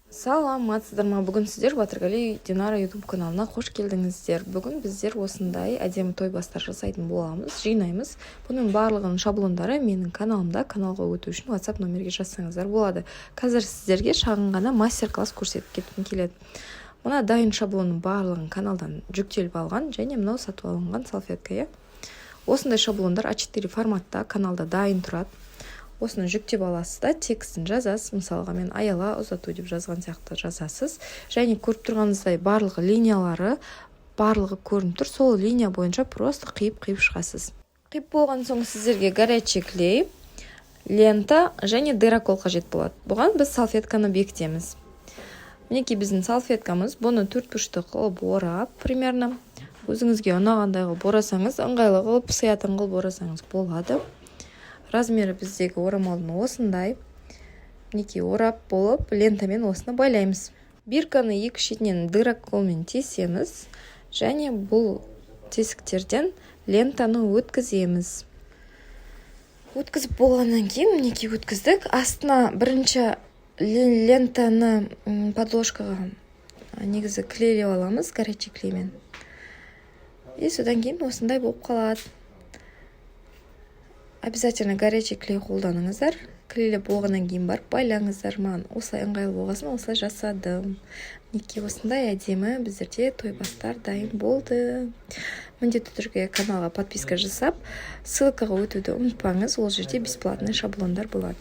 Саламатсыздар ма? Бүгін сіздер Батырғали Динара YouTube каналына қош келдіңіздер. Бүгін біздер осындай әдемі той бастар жасайтын боламыз, жинаймыз. Бұның барлығының шаблондары менің каналымда. Каналға өту үшін WhatsApp номерге жазсаңыздар болады. Қазір сіздерге шағын ғана мастер-класс көрсетіп кеткім келеді. Мына дайын шаблонның барлығын каналдан жүктеліп алған, және мынау сатып алынған салфетка. Осындай шаблондар А4 форматта каналда дайын тұрады. Осыны жүктеп аласыз да, текстін жазасыз. Мысалға мен аяла ұзату деп жазған сияқты жазасыз. Және көріп тұрғаныңыздай барлығы линиялары барлығы көрініп тұр. Сол линия бойынша просто қиып шығасыз. Қиып болған соң сіздерге горячий клей, лента және дырокол қажет болады. Бұған біз салфетканы бекітеміз. Мінекей біздің салфеткамыз. Бұны төрт бұрышты қылып орап, примерно өзіңізге ұнағандай қылып орасаңыз, ыңғайлы қылып, сыятын қылып орасаңыз болады. Размері біздегі орамалдың осындай. Мінекей орап болып, лентамен осыны байлаймыз. Бирканы екі шетінен дыроколмен тесеміз, және бұл тесіктерден лентаны өткіземіз. Өткізіп болғаннан кейін, мінекей өткіздік. Астына бірінші лентаны подложкаға негізі клейлеп аламыз горячий клеймен. И содан кейін осындай болып қалады. Обязательно горячий клей қолданыңыздар. Клейлеп болғаннан кейін барып байлаңыздар. Маған осылай ыңғайлы болғасын, осылай жасадым. Мінекей осындай әдемі біздерде той бастар дайын болды. Міндетті түрде каналға подписка жасап, ссылкаға өтуді ұмытпаңыз. Ол жерде бесплатный шаблондар болады.